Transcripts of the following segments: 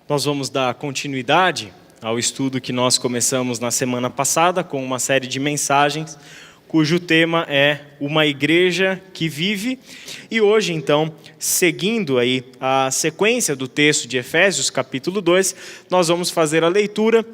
Nós vamos dar continuidade ao estudo que nós começamos na semana passada com uma série de mensagens cujo tema é uma igreja que vive. E hoje, então, seguindo aí a sequência do texto de Efésios, capítulo 2, nós vamos fazer a leitura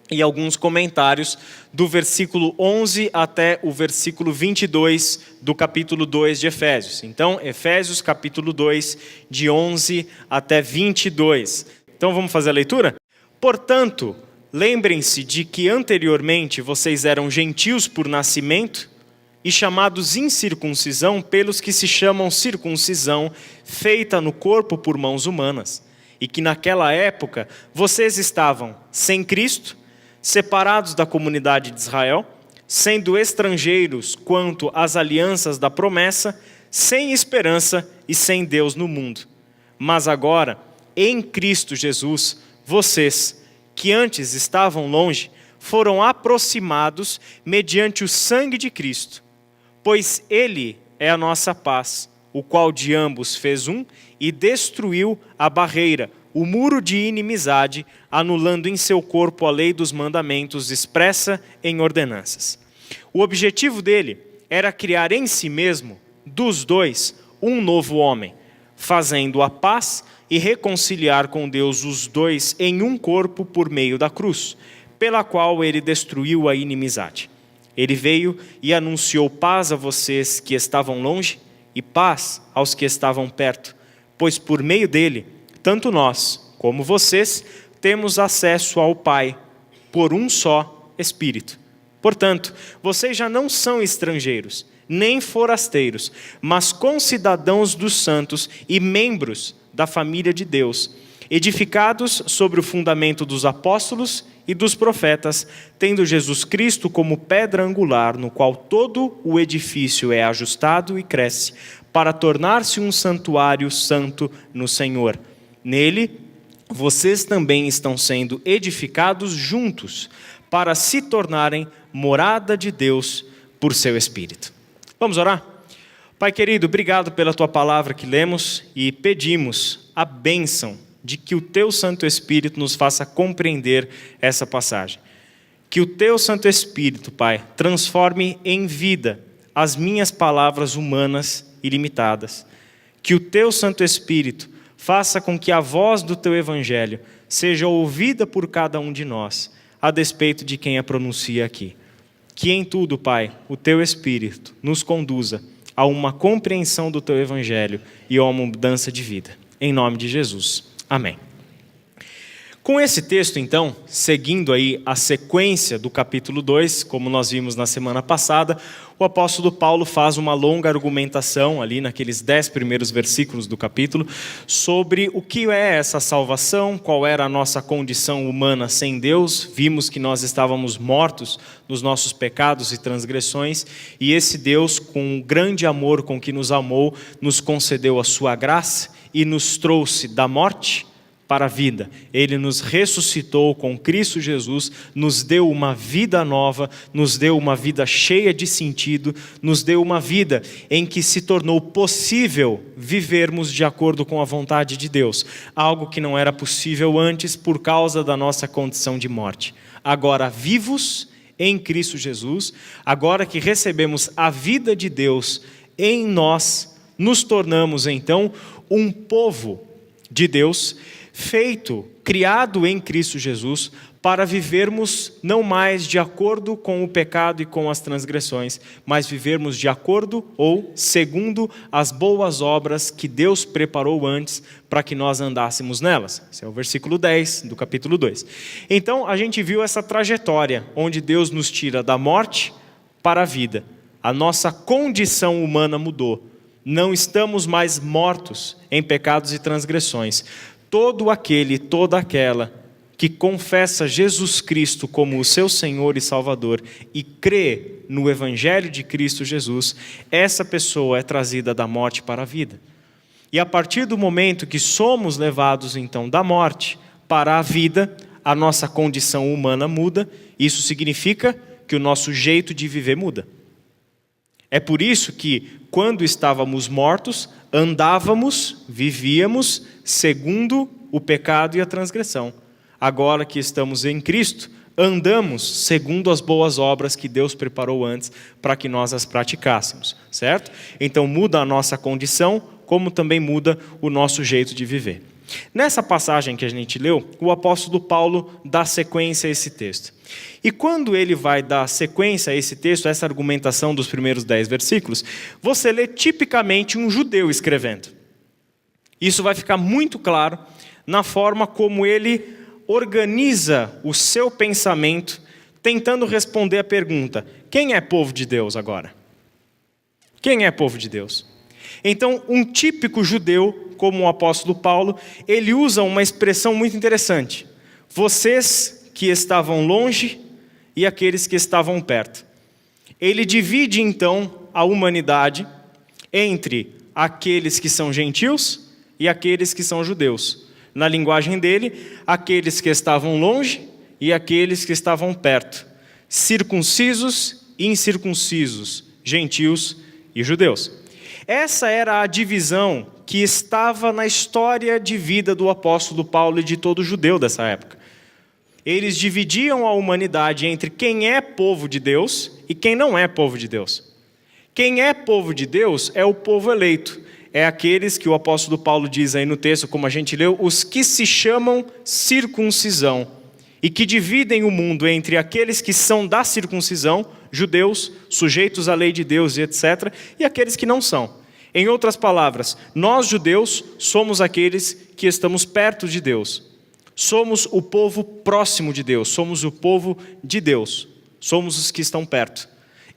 e alguns comentários do versículo 11 até o versículo 22 do capítulo 2 de Efésios. Então, Efésios, capítulo 2, de 11 até 22. Então, vamos fazer a leitura? Portanto, lembrem-se de que anteriormente vocês eram gentios por nascimento e chamados incircuncisão pelos que se chamam circuncisão, feita no corpo por mãos humanas, e que naquela época vocês estavam sem Cristo, separados da comunidade de Israel, sendo estrangeiros quanto às alianças da promessa, sem esperança e sem Deus no mundo. Mas agora, em Cristo Jesus, vocês, que antes estavam longe, foram aproximados mediante o sangue de Cristo, pois Ele é a nossa paz, o qual de ambos fez um e destruiu a barreira, o muro de inimizade, anulando em seu corpo a lei dos mandamentos expressa em ordenanças. O objetivo dele era criar em si mesmo, dos dois, um novo homem, fazendo a paz e reconciliar com Deus os dois em um corpo por meio da cruz, pela qual ele destruiu a inimizade. Ele veio e anunciou paz a vocês que estavam longe e paz aos que estavam perto, pois por meio dele, tanto nós como vocês temos acesso ao Pai por um só Espírito. Portanto, vocês já não são estrangeiros, nem forasteiros, mas concidadãos dos santos e membros da família de Deus, edificados sobre o fundamento dos apóstolos e dos profetas, tendo Jesus Cristo como pedra angular, no qual todo o edifício é ajustado e cresce, para tornar-se um santuário santo no Senhor. Nele, vocês também estão sendo edificados juntos, para se tornarem morada de Deus por seu Espírito. Vamos orar? Pai querido, obrigado pela Tua palavra que lemos e pedimos a bênção de que o Teu Santo Espírito nos faça compreender essa passagem. Que o Teu Santo Espírito, Pai, transforme em vida as minhas palavras humanas e limitadas. Que o Teu Santo Espírito faça com que a voz do Teu Evangelho seja ouvida por cada um de nós, a despeito de quem a pronuncia aqui. Que em tudo, Pai, o Teu Espírito nos conduza a uma compreensão do Teu Evangelho e a uma mudança de vida. Em nome de Jesus. Amém. Com esse texto, então, seguindo aí a sequência do capítulo 2, como nós vimos na semana passada, o apóstolo Paulo faz uma longa argumentação ali naqueles 10 primeiros versículos do capítulo sobre o que é essa salvação, qual era a nossa condição humana sem Deus. Vimos que nós estávamos mortos nos nossos pecados e transgressões, e esse Deus, com o grande amor com que nos amou, nos concedeu a sua graça e nos trouxe da morte para a vida. Ele nos ressuscitou com Cristo Jesus, nos deu uma vida nova, nos deu uma vida cheia de sentido, nos deu uma vida em que se tornou possível vivermos de acordo com a vontade de Deus, algo que não era possível antes por causa da nossa condição de morte. Agora vivos em Cristo Jesus, agora que recebemos a vida de Deus em nós, nos tornamos então um povo de Deus, criado em Cristo Jesus, para vivermos não mais de acordo com o pecado e com as transgressões, mas vivermos de acordo ou segundo as boas obras que Deus preparou antes para que nós andássemos nelas. Esse é o versículo 10 do capítulo 2. Então, a gente viu essa trajetória, onde Deus nos tira da morte para a vida. A nossa condição humana mudou. Não estamos mais mortos em pecados e transgressões. Todo aquele, toda aquela que confessa Jesus Cristo como o seu Senhor e Salvador e crê no Evangelho de Cristo Jesus, essa pessoa é trazida da morte para a vida. E a partir do momento que somos levados então da morte para a vida, a nossa condição humana muda. Isso significa que o nosso jeito de viver muda. É por isso que, quando estávamos mortos, andávamos, vivíamos, segundo o pecado e a transgressão. Agora que estamos em Cristo, andamos segundo as boas obras que Deus preparou antes para que nós as praticássemos, certo? Então muda a nossa condição, como também muda o nosso jeito de viver. Nessa passagem que a gente leu, o apóstolo Paulo dá sequência a esse texto. E quando ele vai dar sequência a esse texto, essa argumentação dos primeiros 10 versículos, você lê tipicamente um judeu escrevendo. Isso vai ficar muito claro na forma como ele organiza o seu pensamento, tentando responder a pergunta: quem é povo de Deus agora? Quem é povo de Deus? Então, um típico judeu, como o apóstolo Paulo, ele usa uma expressão muito interessante: vocês que estavam longe e aqueles que estavam perto. Ele divide então a humanidade entre aqueles que são gentios e aqueles que são judeus. Na linguagem dele, aqueles que estavam longe e aqueles que estavam perto, circuncisos e incircuncisos, gentios e judeus. Essa era a divisão que estava na história de vida do apóstolo Paulo e de todo judeu dessa época. Eles dividiam a humanidade entre quem é povo de Deus e quem não é povo de Deus. Quem é povo de Deus é o povo eleito. É aqueles que o apóstolo Paulo diz aí no texto, como a gente leu, os que se chamam circuncisão, e que dividem o mundo entre aqueles que são da circuncisão, judeus, sujeitos à lei de Deus e etc., e aqueles que não são. Em outras palavras, nós judeus somos aqueles que estamos perto de Deus. Somos o povo próximo de Deus, somos o povo de Deus, somos os que estão perto.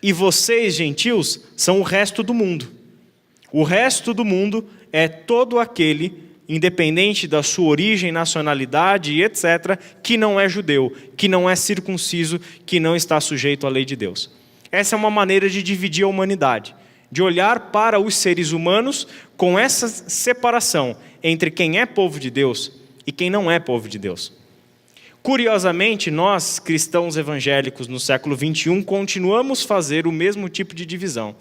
E vocês, gentios, são o resto do mundo. O resto do mundo é todo aquele, independente da sua origem, nacionalidade e etc., que não é judeu, que não é circunciso, que não está sujeito à lei de Deus. Essa é uma maneira de dividir a humanidade, de olhar para os seres humanos com essa separação entre quem é povo de Deus e quem não é povo de Deus. Curiosamente, nós, cristãos evangélicos no século XXI, continuamos a fazer o mesmo tipo de divisão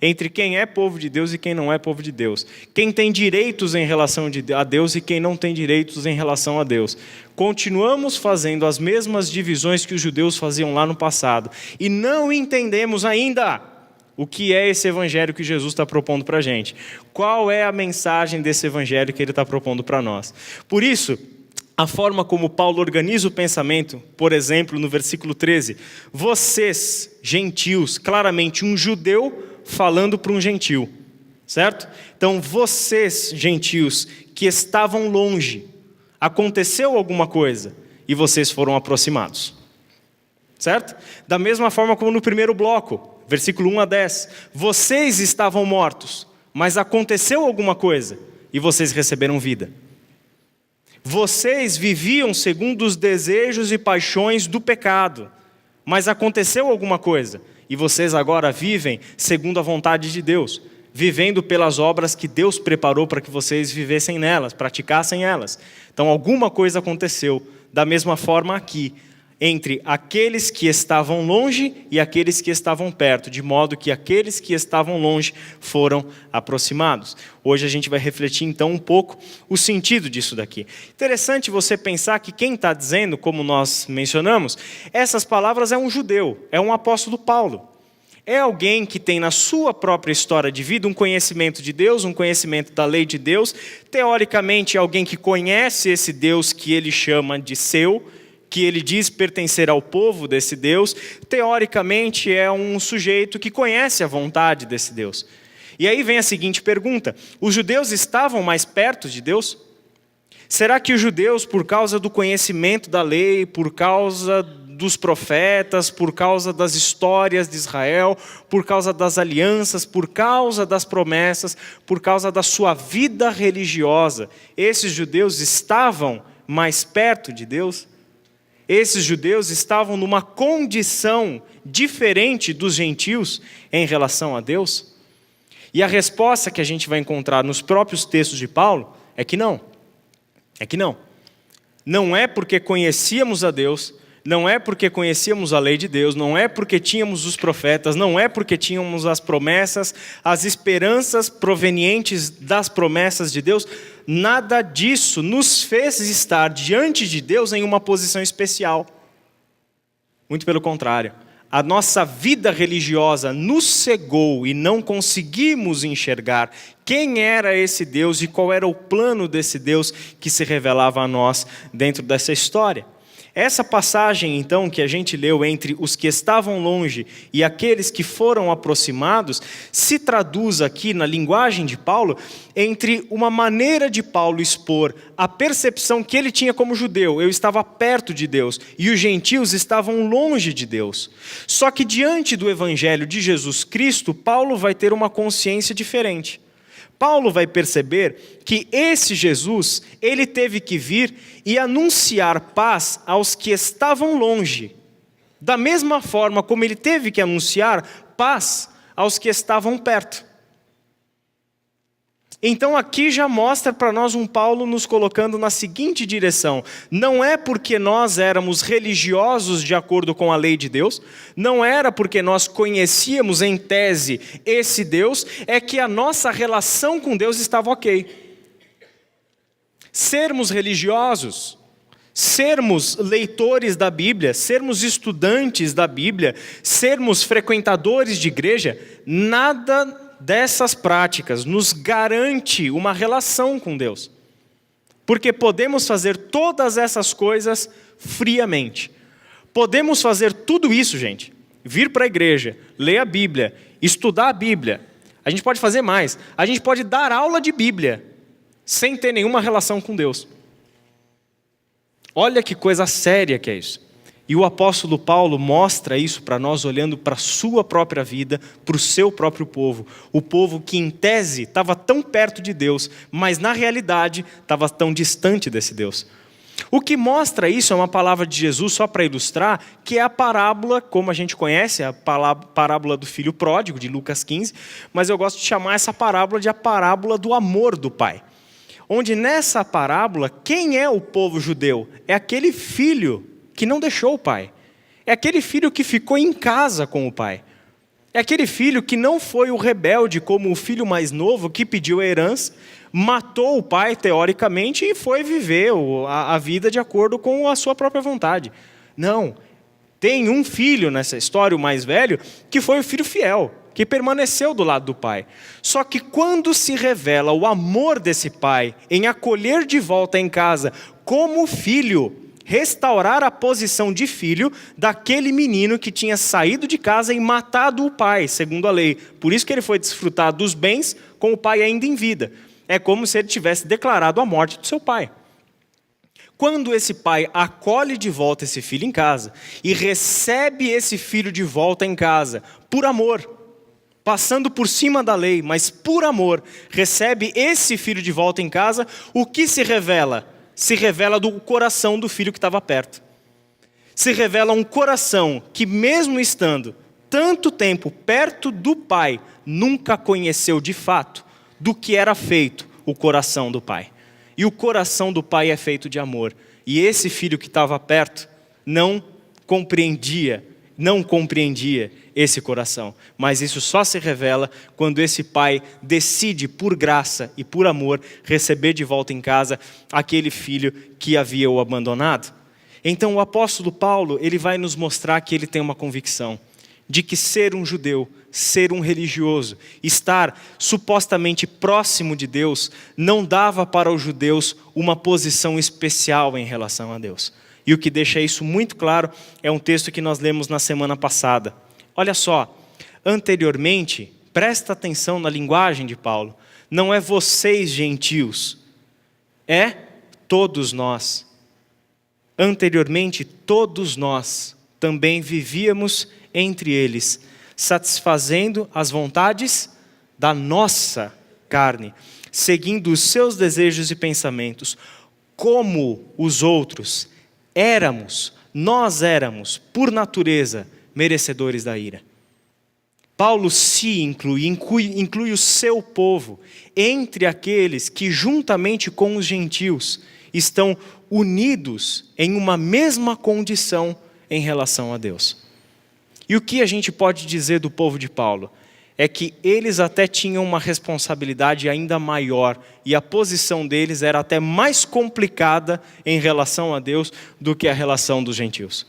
entre quem é povo de Deus e quem não é povo de Deus. Quem tem direitos em relação a Deus e quem não tem direitos em relação a Deus. Continuamos fazendo as mesmas divisões que os judeus faziam lá no passado. E não entendemos ainda o que é esse evangelho que Jesus está propondo para a gente. Qual é a mensagem desse evangelho que ele está propondo para nós. Por isso, a forma como Paulo organiza o pensamento, por exemplo, no versículo 13, vocês, gentios, claramente um judeu falando para um gentil, certo? Então, vocês, gentios, que estavam longe, aconteceu alguma coisa e vocês foram aproximados, certo? Da mesma forma como no primeiro bloco, versículo 1 a 10, vocês estavam mortos, mas aconteceu alguma coisa e vocês receberam vida. Vocês viviam segundo os desejos e paixões do pecado, mas aconteceu alguma coisa e vocês agora vivem segundo a vontade de Deus, vivendo pelas obras que Deus preparou para que vocês vivessem nelas, praticassem elas. Então alguma coisa aconteceu, da mesma forma aqui, entre aqueles que estavam longe e aqueles que estavam perto, de modo que aqueles que estavam longe foram aproximados. Hoje a gente vai refletir então um pouco o sentido disso daqui. Interessante você pensar que quem está dizendo, como nós mencionamos, essas palavras é um judeu, é um apóstolo Paulo. É alguém que tem na sua própria história de vida um conhecimento de Deus, um conhecimento da lei de Deus. Teoricamente é alguém que conhece esse Deus que ele chama de seu, que ele diz pertencer ao povo desse Deus. Teoricamente é um sujeito que conhece a vontade desse Deus. E aí vem a seguinte pergunta: os judeus estavam mais perto de Deus? Será que os judeus, por causa do conhecimento da lei, por causa dos profetas, por causa das histórias de Israel, por causa das alianças, por causa das promessas, por causa da sua vida religiosa, esses judeus estavam mais perto de Deus? Esses judeus estavam numa condição diferente dos gentios em relação a Deus? E a resposta que a gente vai encontrar nos próprios textos de Paulo é que não. É que não. Não é porque conhecíamos a Deus, Não é porque conhecíamos a lei de Deus, não é porque tínhamos os profetas, não é porque tínhamos as promessas, as esperanças provenientes das promessas de Deus. Nada disso nos fez estar diante de Deus em uma posição especial. Muito pelo contrário. A nossa vida religiosa nos cegou e não conseguimos enxergar quem era esse Deus e qual era o plano desse Deus que se revelava a nós dentro dessa história. Essa passagem, então, que a gente leu entre os que estavam longe e aqueles que foram aproximados, se traduz aqui na linguagem de Paulo entre uma maneira de Paulo expor a percepção que ele tinha como judeu, eu estava perto de Deus, e os gentios estavam longe de Deus. Só que diante do evangelho de Jesus Cristo, Paulo vai ter uma consciência diferente. Paulo vai perceber que esse Jesus, ele teve que vir e anunciar paz aos que estavam longe, da mesma forma como ele teve que anunciar paz aos que estavam perto. Então aqui já mostra para nós um Paulo nos colocando na seguinte direção: não é porque nós éramos religiosos de acordo com a lei de Deus, não era porque nós conhecíamos em tese esse Deus, é que a nossa relação com Deus estava ok. Sermos religiosos, sermos leitores da Bíblia, sermos estudantes da Bíblia, sermos frequentadores de igreja, nada dessas práticas nos garante uma relação com Deus. Porque podemos fazer todas essas coisas friamente. Podemos fazer tudo isso, gente. Vir para a igreja, ler a Bíblia, estudar a Bíblia. A gente pode fazer mais. A gente pode dar aula de Bíblia sem ter nenhuma relação com Deus. Olha que coisa séria que é isso. E o apóstolo Paulo mostra isso para nós olhando para a sua própria vida, para o seu próprio povo. O povo que em tese estava tão perto de Deus, mas na realidade estava tão distante desse Deus. O que mostra isso é uma palavra de Jesus, só para ilustrar, que é a parábola, como a gente conhece, a parábola do filho pródigo, de Lucas 15, mas eu gosto de chamar essa parábola de a parábola do amor do pai. Onde nessa parábola, quem é o povo judeu? É aquele filho que não deixou o pai. É aquele filho que ficou em casa com o pai. É aquele filho que não foi o rebelde como o filho mais novo que pediu a herança, matou o pai teoricamente e foi viver a vida de acordo com a sua própria vontade. Não. Tem um filho nessa história, o mais velho, que foi o filho fiel, que permaneceu do lado do pai. Só que quando se revela o amor desse pai em acolher de volta em casa como filho, restaurar a posição de filho daquele menino que tinha saído de casa e matado o pai, segundo a lei. Por isso que ele foi desfrutar dos bens com o pai ainda em vida. É como se ele tivesse declarado a morte do seu pai. Quando esse pai acolhe de volta esse filho em casa e recebe esse filho de volta em casa por amor, passando por cima da lei, mas por amor, recebe esse filho de volta em casa, o que se revela? Se revela do coração do filho que estava perto. Se revela um coração que, mesmo estando tanto tempo perto do pai, nunca conheceu de fato do que era feito o coração do pai. E o coração do pai é feito de amor. E esse filho que estava perto não compreendia esse coração. Mas isso só se revela quando esse pai decide, por graça e por amor, receber de volta em casa aquele filho que havia o abandonado. Então o apóstolo Paulo, ele vai nos mostrar que ele tem uma convicção de que ser um judeu, ser um religioso, estar supostamente próximo de Deus, não dava para os judeus uma posição especial em relação a Deus. E o que deixa isso muito claro é um texto que nós lemos na semana passada. Olha só, anteriormente, presta atenção na linguagem de Paulo, não é vocês gentios, é todos nós. Anteriormente, todos nós também vivíamos entre eles, satisfazendo as vontades da nossa carne, seguindo os seus desejos e pensamentos, como os outros. Nós éramos, por natureza, merecedores da ira. Paulo se inclui o seu povo entre aqueles que, juntamente com os gentios, estão unidos em uma mesma condição em relação a Deus. E o que a gente pode dizer do povo de Paulo? É que eles até tinham uma responsabilidade ainda maior e a posição deles era até mais complicada em relação a Deus do que a relação dos gentios.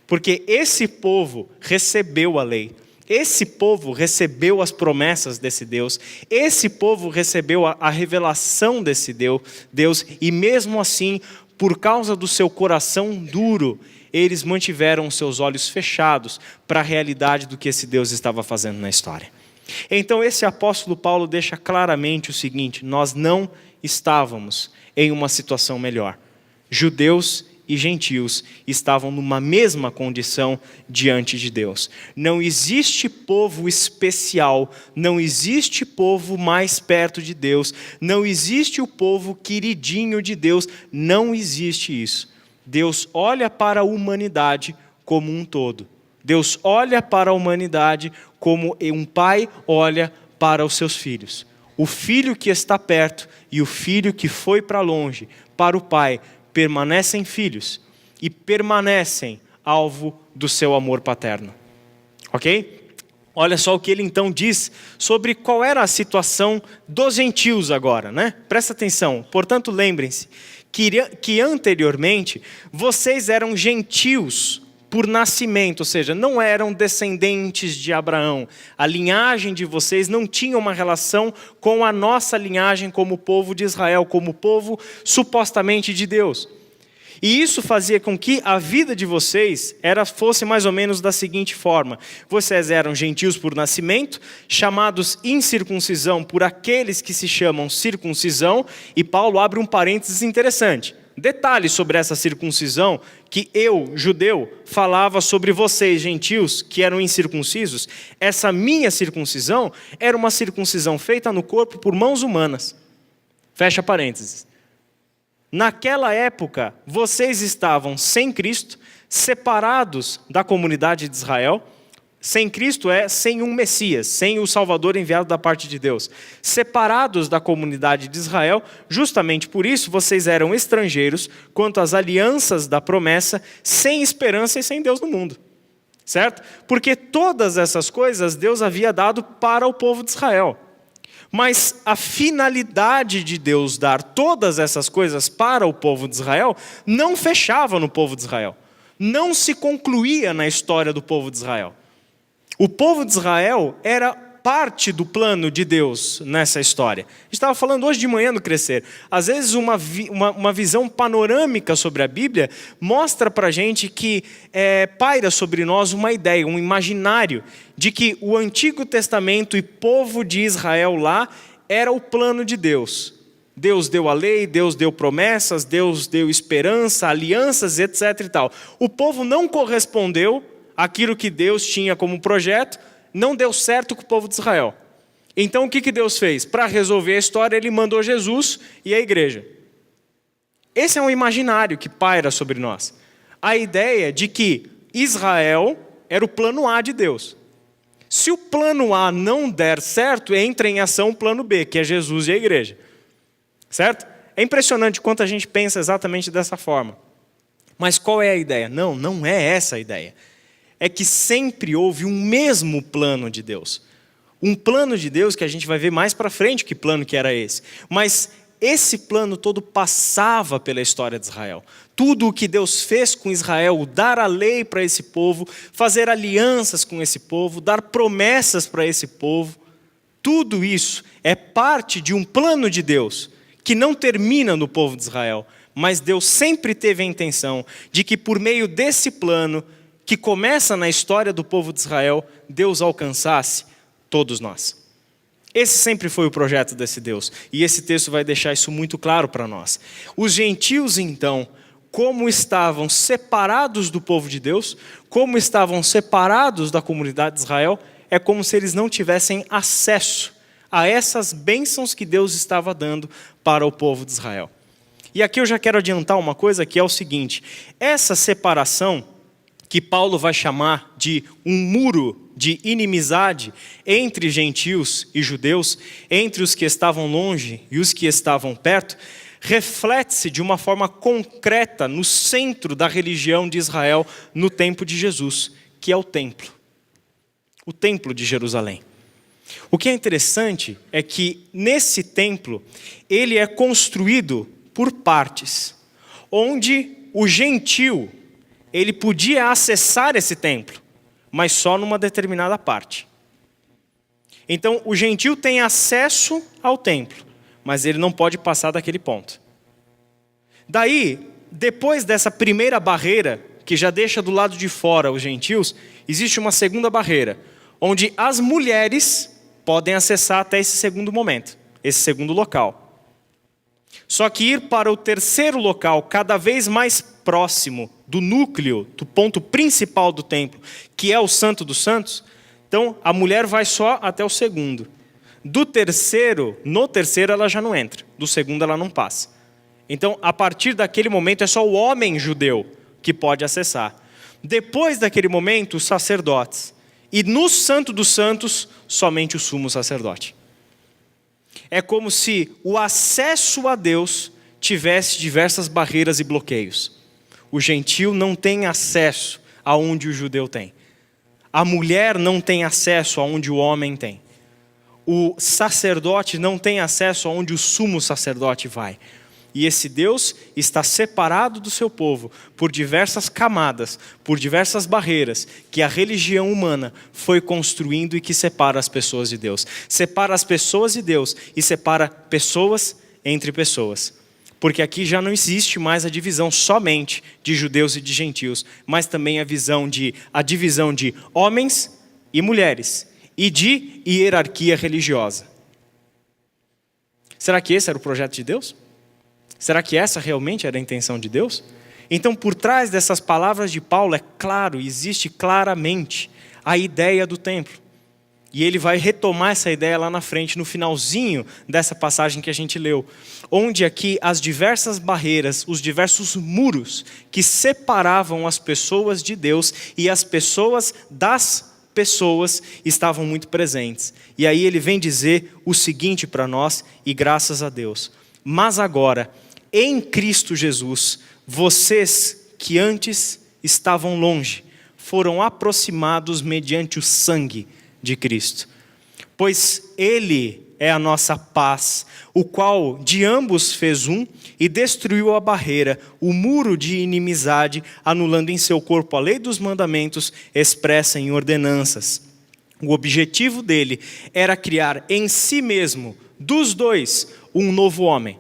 Porque esse povo recebeu a lei, esse povo recebeu as promessas desse Deus, esse povo recebeu a revelação desse Deus, e mesmo assim, por causa do seu coração duro, eles mantiveram seus olhos fechados para a realidade do que esse Deus estava fazendo na história. Então esse apóstolo Paulo deixa claramente o seguinte: nós não estávamos em uma situação melhor. Judeus e gentios estavam numa mesma condição diante de Deus. Não existe povo especial, não existe povo mais perto de Deus, não existe o povo queridinho de Deus, não existe isso. Deus olha para a humanidade como um todo. Deus olha para a humanidade como um pai olha para os seus filhos. O filho que está perto e o filho que foi para longe, para o pai, permanecem filhos e permanecem alvo do seu amor paterno. Ok? Olha só o que ele então diz sobre qual era a situação dos gentios agora, né? Presta atenção. Portanto, lembrem-se que anteriormente vocês eram gentios por nascimento, ou seja, não eram descendentes de Abraão. A linhagem de vocês não tinha uma relação com a nossa linhagem como povo de Israel, como povo supostamente de Deus. E isso fazia com que a vida de vocês fosse mais ou menos da seguinte forma: vocês eram gentios por nascimento, chamados incircuncisão por aqueles que se chamam circuncisão, e Paulo abre um parênteses interessante. Detalhe sobre essa circuncisão, que eu, judeu, falava sobre vocês, gentios, que eram incircuncisos. Essa minha circuncisão era uma circuncisão feita no corpo por mãos humanas. Fecha parênteses. Naquela época, vocês estavam sem Cristo, separados da comunidade de Israel. Sem Cristo é sem um Messias, sem o Salvador enviado da parte de Deus. Separados da comunidade de Israel, justamente por isso vocês eram estrangeiros quanto às alianças da promessa, sem esperança e sem Deus no mundo. Certo? Porque todas essas coisas Deus havia dado para o povo de Israel. Mas a finalidade de Deus dar todas essas coisas para o povo de Israel não fechava no povo de Israel. Não se concluía na história do povo de Israel. O povo de Israel era parte do plano de Deus nessa história. A gente estava falando hoje de manhã no Crescer. Às vezes uma visão panorâmica sobre a Bíblia mostra para a gente que paira sobre nós uma ideia, um imaginário de que o Antigo Testamento e povo de Israel lá era o plano de Deus. Deus deu a lei, Deus deu promessas, Deus deu esperança, alianças, etc. e tal. O povo não correspondeu àquilo que Deus tinha como projeto, não deu certo com o povo de Israel. Então o que Deus fez? Para resolver a história, ele mandou Jesus e a igreja. Esse é um imaginário que paira sobre nós. A ideia de que Israel era o plano A de Deus. Se o plano A não der certo, entra em ação o plano B, que é Jesus e a igreja. Certo? É impressionante quanto a gente pensa exatamente dessa forma. Mas qual é a ideia? Não é essa a ideia. É que sempre houve um mesmo plano de Deus. Um plano de Deus que a gente vai ver mais para frente que plano que era esse. Mas esse plano todo passava pela história de Israel. Tudo o que Deus fez com Israel, dar a lei para esse povo, fazer alianças com esse povo, dar promessas para esse povo, tudo isso é parte de um plano de Deus que não termina no povo de Israel. Mas Deus sempre teve a intenção de que por meio desse plano que começa na história do povo de Israel, Deus alcançasse todos nós. Esse sempre foi o projeto desse Deus. E esse texto vai deixar isso muito claro para nós. Os gentios, então, como estavam separados do povo de Deus, como estavam separados da comunidade de Israel, é como se eles não tivessem acesso a essas bênçãos que Deus estava dando para o povo de Israel. E aqui eu já quero adiantar uma coisa que é o seguinte: essa separação que Paulo vai chamar de um muro de inimizade entre gentios e judeus, entre os que estavam longe e os que estavam perto, reflete-se de uma forma concreta no centro da religião de Israel no tempo de Jesus, que é o templo de Jerusalém. O que é interessante é que nesse templo, ele é construído por partes, onde o gentil, ele podia acessar esse templo, mas só numa determinada parte. Então, o gentil tem acesso ao templo, mas ele não pode passar daquele ponto. Daí, depois dessa primeira barreira, que já deixa do lado de fora os gentios, existe uma segunda barreira, onde as mulheres podem acessar até esse segundo momento, esse segundo local. Só que ir para o terceiro local, cada vez mais próximo do núcleo, do ponto principal do templo, que é o Santo dos Santos, então a mulher vai só até o segundo. No terceiro ela já não entra, do segundo ela não passa. Então, a partir daquele momento é só o homem judeu que pode acessar. Depois daquele momento, os sacerdotes. E no Santo dos Santos, somente o sumo sacerdote. É como se o acesso a Deus tivesse diversas barreiras e bloqueios. O gentil não tem acesso aonde o judeu tem. A mulher não tem acesso aonde o homem tem. O sacerdote não tem acesso aonde o sumo sacerdote vai. E esse Deus está separado do seu povo por diversas camadas, por diversas barreiras que a religião humana foi construindo e que separa as pessoas de Deus. Separa as pessoas de Deus e separa pessoas entre pessoas. Porque aqui já não existe mais a divisão somente de judeus e de gentios, mas também a divisão de homens e mulheres e de hierarquia religiosa. Será que esse era o projeto de Deus? Será que essa realmente era a intenção de Deus? Então, por trás dessas palavras de Paulo, é claro, existe claramente a ideia do templo. E ele vai retomar essa ideia lá na frente, no finalzinho dessa passagem que a gente leu. Onde aqui as diversas barreiras, os diversos muros que separavam as pessoas de Deus e as pessoas das pessoas estavam muito presentes. E aí ele vem dizer o seguinte para nós, e graças a Deus. Mas agora, em Cristo Jesus, vocês que antes estavam longe, foram aproximados mediante o sangue de Cristo. Pois Ele é a nossa paz, o qual de ambos fez um e destruiu a barreira, o muro de inimizade, anulando em seu corpo a lei dos mandamentos expressa em ordenanças. O objetivo dele era criar em si mesmo, dos dois, um novo homem.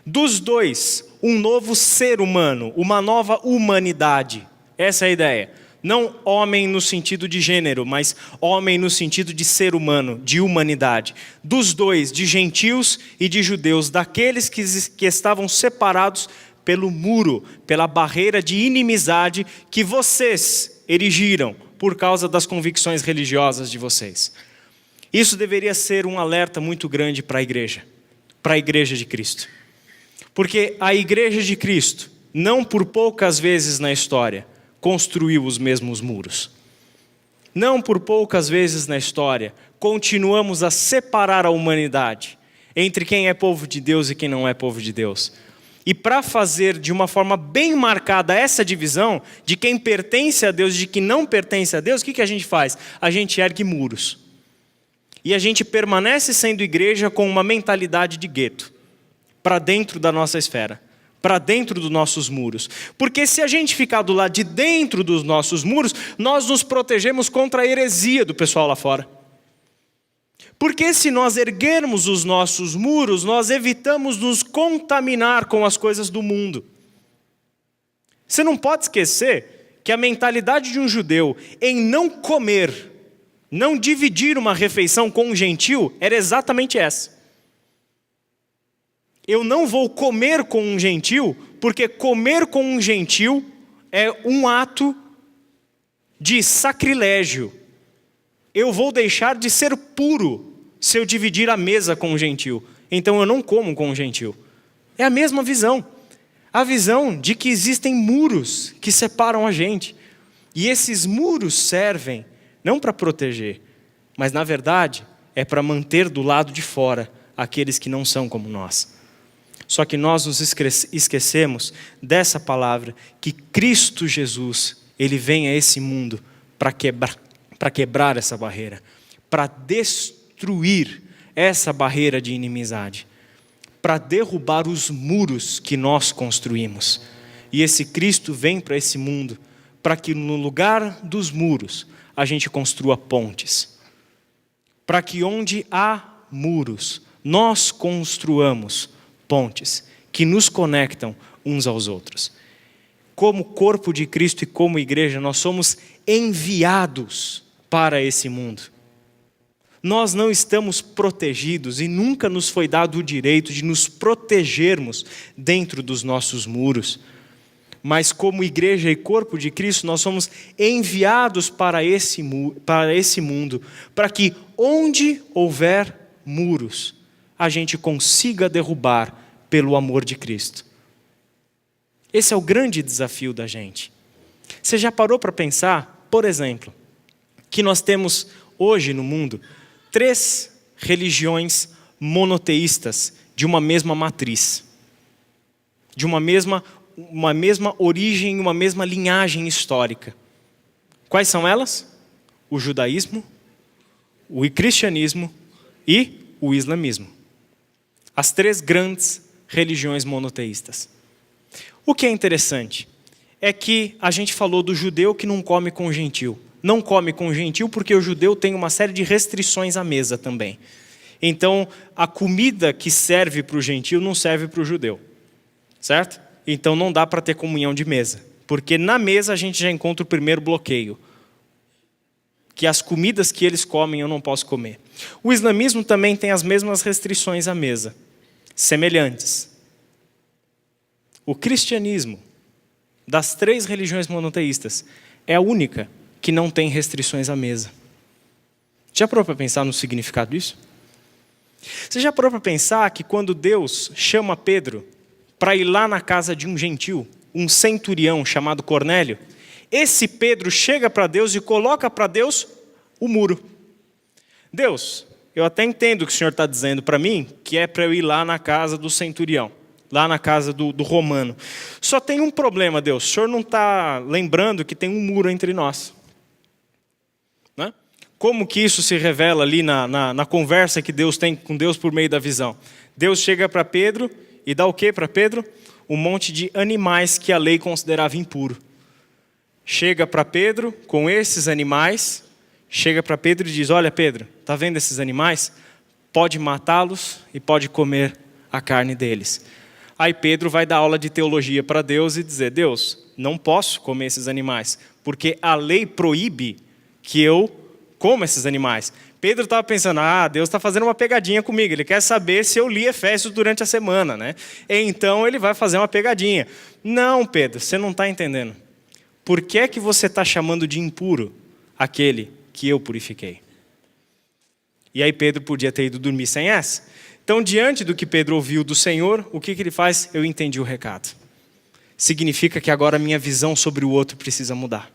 Dos dois, um novo ser humano, uma nova humanidade. Essa é a ideia. Não homem no sentido de gênero, mas homem no sentido de ser humano, de humanidade. Dos dois, de gentios e de judeus, daqueles que estavam separados pelo muro, pela barreira de inimizade que vocês erigiram por causa das convicções religiosas de vocês. Isso deveria ser um alerta muito grande para a igreja de Cristo. Porque a igreja de Cristo, não por poucas vezes na história, construiu os mesmos muros. Não por poucas vezes na história, continuamos a separar a humanidade entre quem é povo de Deus e quem não é povo de Deus. E para fazer de uma forma bem marcada essa divisão de quem pertence a Deus e de quem não pertence a Deus, o que a gente faz? A gente ergue muros. E a gente permanece sendo igreja com uma mentalidade de gueto, para dentro da nossa esfera, para dentro dos nossos muros. Porque se a gente ficar do lado de dentro dos nossos muros, nós nos protegemos contra a heresia do pessoal lá fora. Porque se nós erguermos os nossos muros, nós evitamos nos contaminar com as coisas do mundo. Você não pode esquecer que a mentalidade de um judeu em não comer, não dividir uma refeição com um gentil, era exatamente essa. Eu não vou comer com um gentil, porque comer com um gentil é um ato de sacrilégio. Eu vou deixar de ser puro se eu dividir a mesa com um gentil. Então eu não como com um gentil. É a mesma visão. A visão de que existem muros que separam a gente. E esses muros servem não para proteger, mas na verdade é para manter do lado de fora aqueles que não são como nós. Só que nós nos esquecemos dessa palavra, que Cristo Jesus, Ele vem a esse mundo para quebrar essa barreira, para destruir essa barreira de inimizade, para derrubar os muros que nós construímos. E esse Cristo vem para esse mundo para que no lugar dos muros a gente construa pontes. Para que onde há muros, nós construamos pontes que nos conectam uns aos outros. Como corpo de Cristo e como igreja, nós somos enviados para esse mundo. Nós não estamos protegidos e nunca nos foi dado o direito de nos protegermos dentro dos nossos muros. Mas como igreja e corpo de Cristo, nós somos enviados para esse mundo, para que onde houver muros, a gente consiga derrubar pelo amor de Cristo. Esse é o grande desafio da gente. Você já parou para pensar, por exemplo, que nós temos hoje no mundo 3 religiões monoteístas de uma mesma matriz, de uma mesma origem, uma mesma linhagem histórica. Quais são elas? O judaísmo, o cristianismo e o islamismo. As 3 grandes religiões monoteístas. O que é interessante é que a gente falou do judeu que não come com o gentil. Não come com o gentil porque o judeu tem uma série de restrições à mesa também. Então, a comida que serve para o gentil não serve para o judeu. Certo? Então, não dá para ter comunhão de mesa. Porque na mesa a gente já encontra o primeiro bloqueio. Que as comidas que eles comem eu não posso comer. O islamismo também tem as mesmas restrições à mesa. Semelhantes. O cristianismo, das 3 religiões monoteístas, é a única que não tem restrições à mesa. Já parou para pensar no significado disso? Você já parou para pensar que quando Deus chama Pedro para ir lá na casa de um gentil, um centurião chamado Cornélio, esse Pedro chega para Deus e coloca para Deus o muro. Deus, eu até entendo o que o Senhor está dizendo para mim, que é para eu ir lá na casa do centurião, lá na casa do romano. Só tem um problema, Deus, o Senhor não está lembrando que tem um muro entre nós. Né? Como que isso se revela ali na conversa que Deus tem com Deus por meio da visão? Deus chega para Pedro e dá o que para Pedro? Um monte de animais que a lei considerava impuro. Chega para Pedro com esses animais, chega para Pedro e diz, olha Pedro, está vendo esses animais? Pode matá-los e pode comer a carne deles. Aí Pedro vai dar aula de teologia para Deus e dizer, Deus, não posso comer esses animais, porque a lei proíbe que eu coma esses animais. Pedro estava pensando, Deus está fazendo uma pegadinha comigo, ele quer saber se eu li Efésios durante a semana, né? Então ele vai fazer uma pegadinha. Não, Pedro, você não está entendendo. Por que é que você está chamando de impuro aquele que eu purifiquei? E aí Pedro podia ter ido dormir sem essa. Então, diante do que Pedro ouviu do Senhor, o que ele faz? Eu entendi o recado. Significa que agora a minha visão sobre o outro precisa mudar.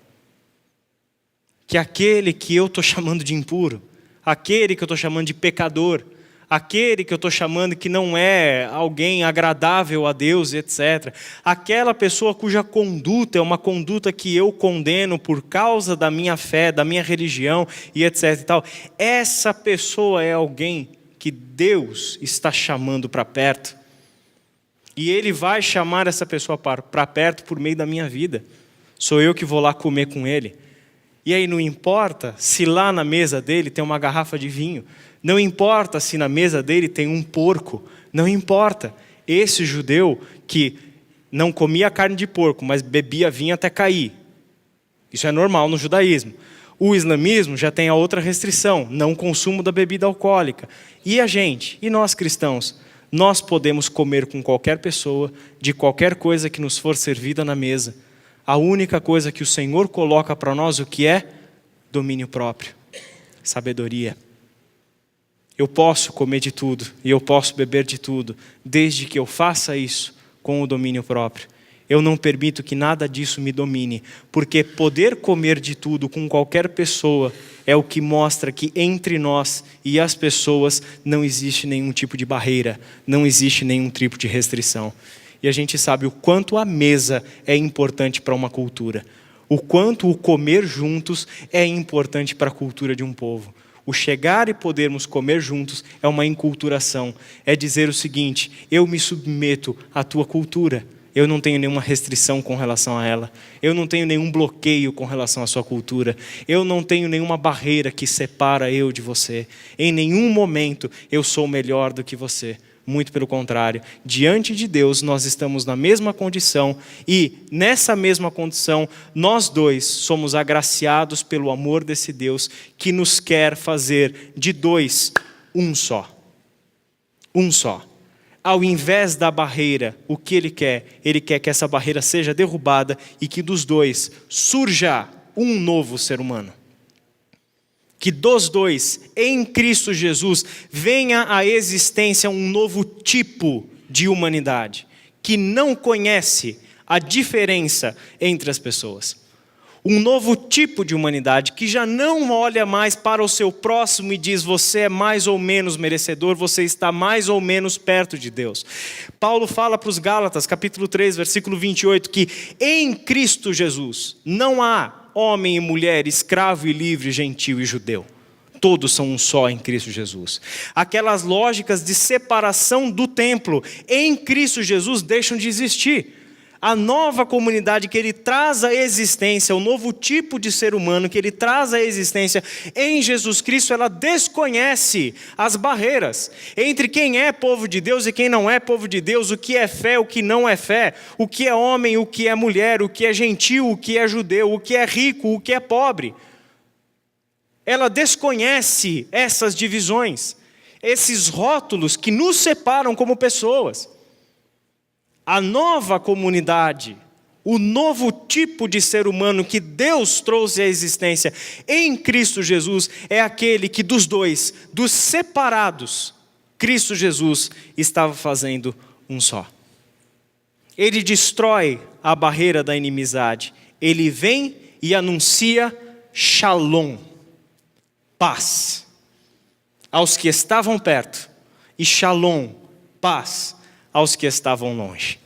Que aquele que eu estou chamando de impuro, aquele que eu estou chamando de pecador, aquele que eu estou chamando que não é alguém agradável a Deus, etc. Aquela pessoa cuja conduta é uma conduta que eu condeno por causa da minha fé, da minha religião e etc. E tal. Essa pessoa é alguém que Deus está chamando para perto. E Ele vai chamar essa pessoa para perto por meio da minha vida. Sou eu que vou lá comer com Ele. E aí não importa se lá na mesa dele tem uma garrafa de vinho. Não importa se na mesa dele tem um porco. Não importa. Esse judeu que não comia carne de porco, mas bebia vinho até cair. Isso é normal no judaísmo. O islamismo já tem a outra restrição, não consumo da bebida alcoólica. E a gente, e nós cristãos, nós podemos comer com qualquer pessoa, de qualquer coisa que nos for servida na mesa. A única coisa que o Senhor coloca para nós, o que é? Domínio próprio, sabedoria. Eu posso comer de tudo e eu posso beber de tudo, desde que eu faça isso com o domínio próprio. Eu não permito que nada disso me domine, porque poder comer de tudo com qualquer pessoa é o que mostra que entre nós e as pessoas não existe nenhum tipo de barreira, não existe nenhum tipo de restrição. E a gente sabe o quanto a mesa é importante para uma cultura, o quanto o comer juntos é importante para a cultura de um povo. O chegar e podermos comer juntos é uma enculturação, é dizer o seguinte: eu me submeto à tua cultura. Eu não tenho nenhuma restrição com relação a ela. Eu não tenho nenhum bloqueio com relação à sua cultura. Eu não tenho nenhuma barreira que separa eu de você. Em nenhum momento eu sou melhor do que você. Muito pelo contrário. Diante de Deus nós estamos na mesma condição e nessa mesma condição nós dois somos agraciados pelo amor desse Deus que nos quer fazer de dois um só. Um só. Ao invés da barreira, o que Ele quer que essa barreira seja derrubada e que dos dois surja um novo ser humano. Que dos dois, em Cristo Jesus, venha à existência um novo tipo de humanidade, que não conhece a diferença entre as pessoas. Um novo tipo de humanidade que já não olha mais para o seu próximo e diz: você é mais ou menos merecedor, você está mais ou menos perto de Deus. Paulo fala para os Gálatas, capítulo 3, versículo 28, que em Cristo Jesus não há homem e mulher, escravo e livre, gentil e judeu. Todos são um só em Cristo Jesus. Aquelas lógicas de separação do templo em Cristo Jesus deixam de existir. A nova comunidade que Ele traz à existência, o novo tipo de ser humano que Ele traz à existência em Jesus Cristo, ela desconhece as barreiras entre quem é povo de Deus e quem não é povo de Deus, o que é fé, o que não é fé, o que é homem, o que é mulher, o que é gentil, o que é judeu, o que é rico, o que é pobre. Ela desconhece essas divisões, esses rótulos que nos separam como pessoas. A nova comunidade, o novo tipo de ser humano que Deus trouxe à existência em Cristo Jesus, é aquele que dos dois, dos separados, Cristo Jesus estava fazendo um só. Ele destrói a barreira da inimizade. Ele vem e anuncia Shalom, paz, aos que estavam perto, e Shalom, paz, aos que estavam longe.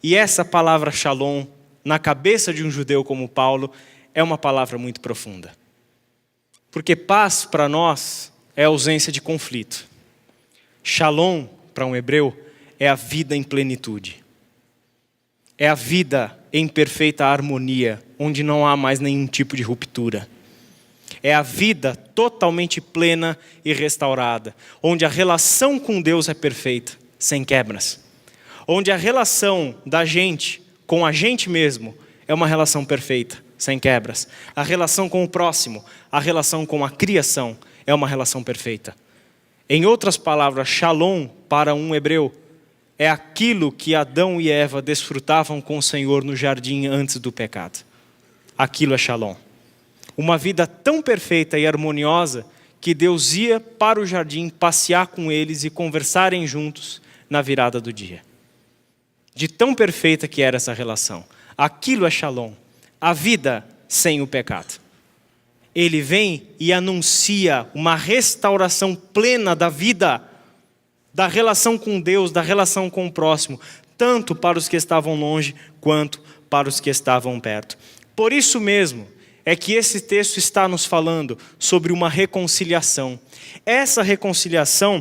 E essa palavra Shalom, na cabeça de um judeu como Paulo, é uma palavra muito profunda. Porque paz para nós é ausência de conflito. Shalom para um hebreu é a vida em plenitude. É a vida em perfeita harmonia, onde não há mais nenhum tipo de ruptura. É a vida totalmente plena e restaurada, onde a relação com Deus é perfeita, sem quebras. Onde a relação da gente com a gente mesmo é uma relação perfeita, sem quebras. A relação com o próximo, a relação com a criação é uma relação perfeita. Em outras palavras, Shalom para um hebreu é aquilo que Adão e Eva desfrutavam com o Senhor no jardim antes do pecado. Aquilo é Shalom. Uma vida tão perfeita e harmoniosa que Deus ia para o jardim passear com eles e conversarem juntos na virada do dia. De tão perfeita que era essa relação. Aquilo é Shalom, a vida sem o pecado. Ele vem e anuncia uma restauração plena da vida, da relação com Deus, da relação com o próximo, tanto para os que estavam longe, quanto para os que estavam perto. Por isso mesmo, é que esse texto está nos falando sobre uma reconciliação. Essa reconciliação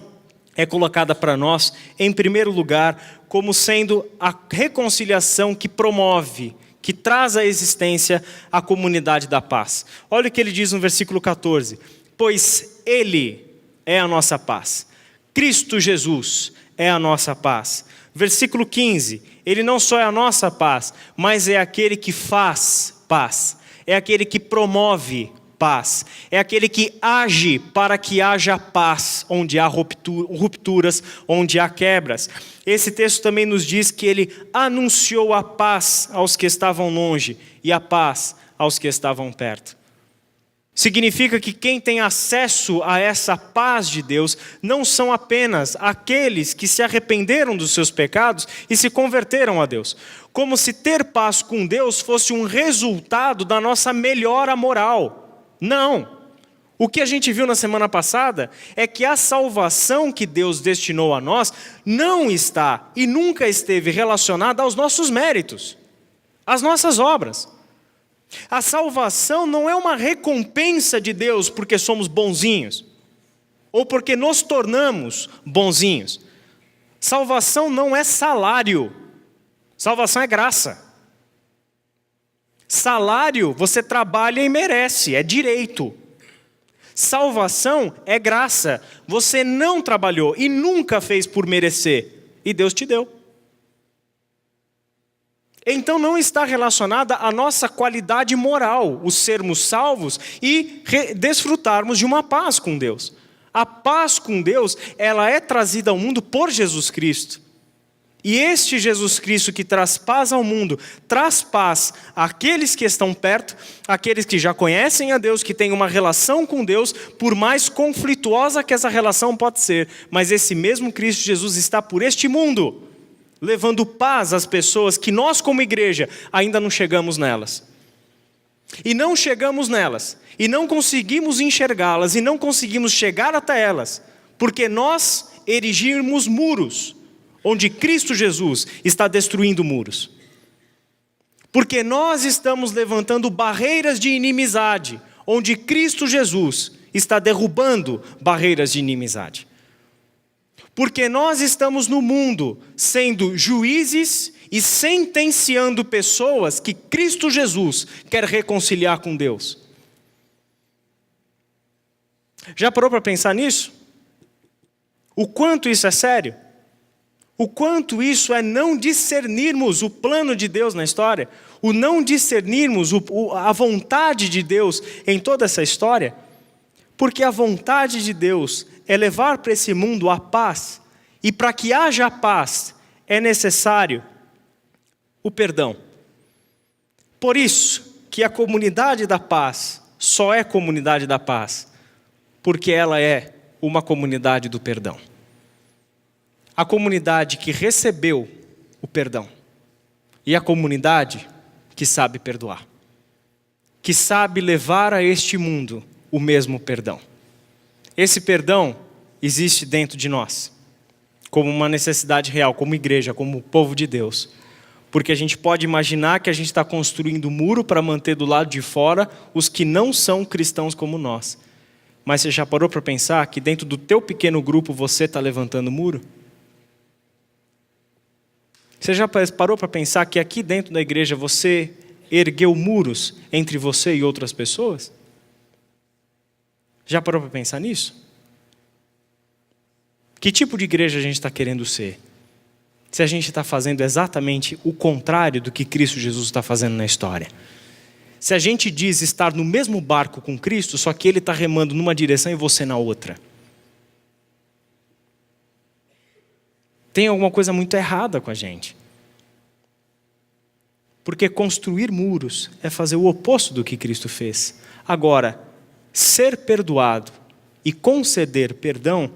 é colocada para nós, em primeiro lugar, como sendo a reconciliação que promove, que traz à existência a comunidade da paz. Olha o que ele diz no versículo 14. Pois Ele é a nossa paz. Cristo Jesus é a nossa paz. Versículo 15. Ele não só é a nossa paz, mas é aquele que faz paz. É aquele que promove paz. É aquele que age para que haja paz, onde há rupturas, onde há quebras. Esse texto também nos diz que Ele anunciou a paz aos que estavam longe e a paz aos que estavam perto. Significa que quem tem acesso a essa paz de Deus não são apenas aqueles que se arrependeram dos seus pecados e se converteram a Deus. Como se ter paz com Deus fosse um resultado da nossa melhora moral. Não. O que a gente viu na semana passada é que a salvação que Deus destinou a nós não está e nunca esteve relacionada aos nossos méritos, às nossas obras. A salvação não é uma recompensa de Deus porque somos bonzinhos, ou porque nos tornamos bonzinhos. Salvação não é salário, salvação é graça. Salário você trabalha e merece, é direito. Salvação é graça, você não trabalhou e nunca fez por merecer, e Deus te deu. Então não está relacionada à nossa qualidade moral, o sermos salvos e desfrutarmos de uma paz com Deus. A paz com Deus, ela é trazida ao mundo por Jesus Cristo. E este Jesus Cristo que traz paz ao mundo, traz paz àqueles que estão perto, àqueles que já conhecem a Deus, que têm uma relação com Deus, por mais conflituosa que essa relação pode ser. Mas esse mesmo Cristo Jesus está por este mundo, levando paz às pessoas que nós como igreja ainda não chegamos nelas. E não chegamos nelas, e não conseguimos enxergá-las, e não conseguimos chegar até elas, porque nós erigimos muros, onde Cristo Jesus está destruindo muros. Porque nós estamos levantando barreiras de inimizade, onde Cristo Jesus está derrubando barreiras de inimizade. Porque nós estamos no mundo sendo juízes e sentenciando pessoas que Cristo Jesus quer reconciliar com Deus. Já parou para pensar nisso? O quanto isso é sério? O quanto isso é não discernirmos o plano de Deus na história? O não discernirmos a vontade de Deus em toda essa história? Porque a vontade de Deus é levar para esse mundo a paz. E para que haja paz, é necessário o perdão. Por isso que a comunidade da paz só é comunidade da paz, porque ela é uma comunidade do perdão. A comunidade que recebeu o perdão. E a comunidade que sabe perdoar. Que sabe levar a este mundo o mesmo perdão. Esse perdão existe dentro de nós, como uma necessidade real, como igreja, como povo de Deus. Porque a gente pode imaginar que a gente está construindo muro para manter do lado de fora os que não são cristãos como nós. Mas você já parou para pensar que dentro do teu pequeno grupo você está levantando muro? Você já parou para pensar que aqui dentro da igreja você ergueu muros entre você e outras pessoas? Já parou para pensar nisso? Que tipo de igreja a gente está querendo ser? Se a gente está fazendo exatamente o contrário do que Cristo Jesus está fazendo na história. Se a gente diz estar no mesmo barco com Cristo, só que Ele está remando numa direção e você na outra. Tem alguma coisa muito errada com a gente. Porque construir muros é fazer o oposto do que Cristo fez. Agora, ser perdoado e conceder perdão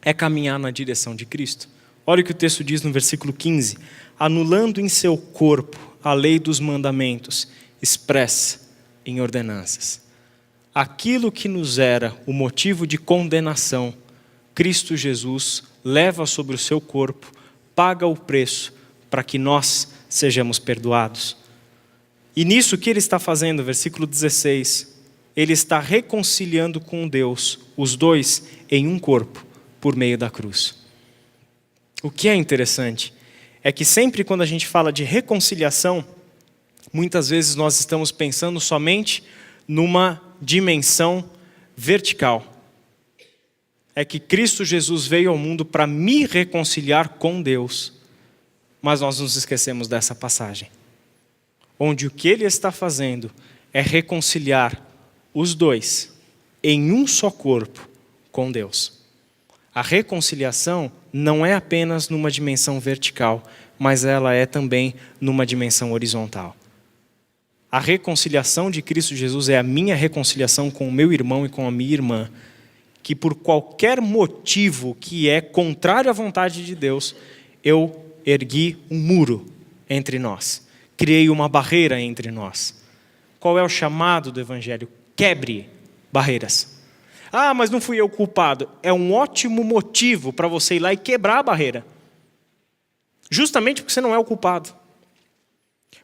é caminhar na direção de Cristo. Olha o que o texto diz no versículo 15. Anulando em seu corpo a lei dos mandamentos, expressa em ordenanças. Aquilo que nos era o motivo de condenação, Cristo Jesus leva sobre o seu corpo, paga o preço para que nós sejamos perdoados. E nisso que ele está fazendo, versículo 16, ele está reconciliando com Deus, os dois em um corpo, por meio da cruz. O que é interessante é que sempre quando a gente fala de reconciliação, muitas vezes nós estamos pensando somente numa dimensão vertical. É que Cristo Jesus veio ao mundo para me reconciliar com Deus. Mas nós nos esquecemos dessa passagem. Onde o que Ele está fazendo é reconciliar os dois em um só corpo com Deus. A reconciliação não é apenas numa dimensão vertical, mas ela é também numa dimensão horizontal. A reconciliação de Cristo Jesus é a minha reconciliação com o meu irmão e com a minha irmã, que por qualquer motivo que é contrário à vontade de Deus, eu ergui um muro entre nós, criei uma barreira entre nós. Qual é o chamado do Evangelho? Quebre barreiras. Ah, mas não fui eu culpado. É um ótimo motivo para você ir lá e quebrar a barreira. Justamente porque você não é o culpado.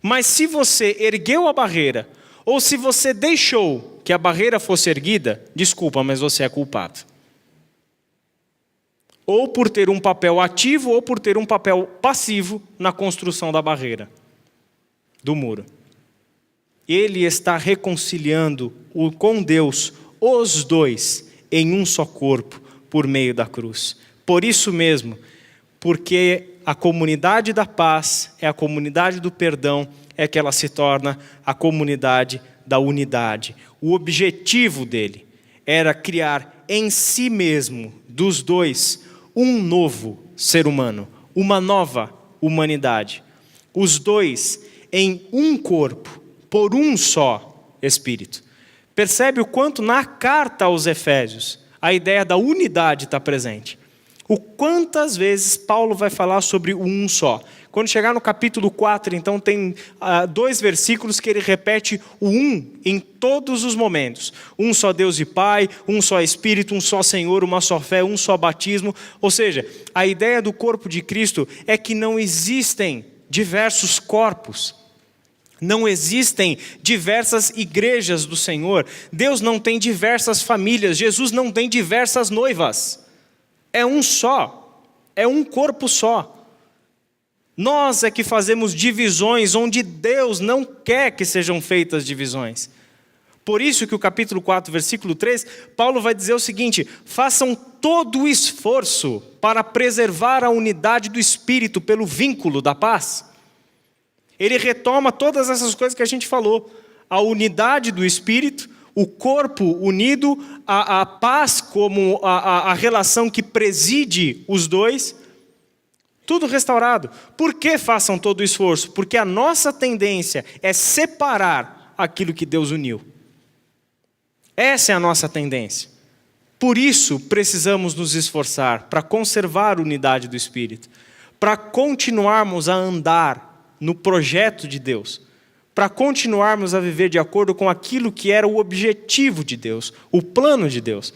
Mas se você ergueu a barreira, ou se você deixou que a barreira fosse erguida, desculpa, mas você é culpado. Ou por ter um papel ativo, ou por ter um papel passivo na construção da barreira, do muro. Ele está reconciliando com Deus os dois em um só corpo, por meio da cruz. Por isso mesmo, porque a comunidade da paz é a comunidade do perdão, é que ela se torna a comunidade da unidade. O objetivo dele era criar em si mesmo, dos dois, um novo ser humano, uma nova humanidade. Os dois em um corpo, por um só Espírito. Percebe o quanto na carta aos Efésios a ideia da unidade está presente. O quantas vezes Paulo vai falar sobre o um só. Quando chegar no capítulo 4, então tem 2 versículos que ele repete o um em todos os momentos. Um só Deus e Pai, um só Espírito, um só Senhor, uma só fé, um só batismo. Ou seja, a ideia do corpo de Cristo é que não existem diversos corpos. Não existem diversas igrejas do Senhor. Deus não tem diversas famílias. Jesus não tem diversas noivas. É um só. É um corpo só. Nós é que fazemos divisões onde Deus não quer que sejam feitas divisões. Por isso que o capítulo 4, versículo 3, Paulo vai dizer o seguinte: façam todo o esforço para preservar a unidade do Espírito pelo vínculo da paz. Ele retoma todas essas coisas que a gente falou. A unidade do Espírito, o corpo unido, a paz como a relação que preside os dois. Tudo restaurado. Por que façam todo o esforço? Porque a nossa tendência é separar aquilo que Deus uniu. Essa é a nossa tendência. Por isso, precisamos nos esforçar para conservar a unidade do Espírito. Para continuarmos a andar no projeto de Deus, para continuarmos a viver de acordo com aquilo que era o objetivo de Deus, o plano de Deus.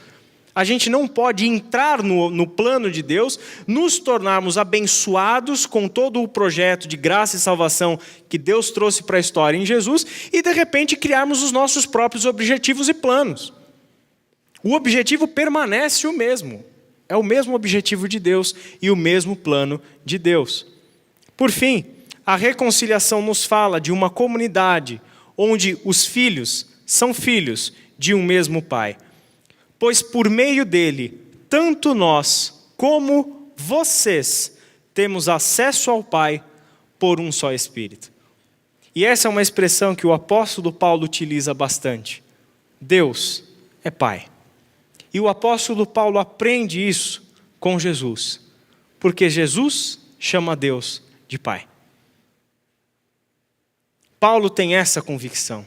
A gente não pode entrar no plano de Deus, nos tornarmos abençoados com todo o projeto de graça e salvação que Deus trouxe para a história em Jesus e de repente criarmos os nossos próprios objetivos e planos. O objetivo permanece o mesmo, é o mesmo objetivo de Deus e o mesmo plano de Deus. Por fim, a reconciliação nos fala de uma comunidade onde os filhos são filhos de um mesmo Pai. Pois por meio dele, tanto nós como vocês temos acesso ao Pai por um só Espírito. E essa é uma expressão que o apóstolo Paulo utiliza bastante. Deus é Pai. E o apóstolo Paulo aprende isso com Jesus, porque Jesus chama Deus de Pai. Paulo tem essa convicção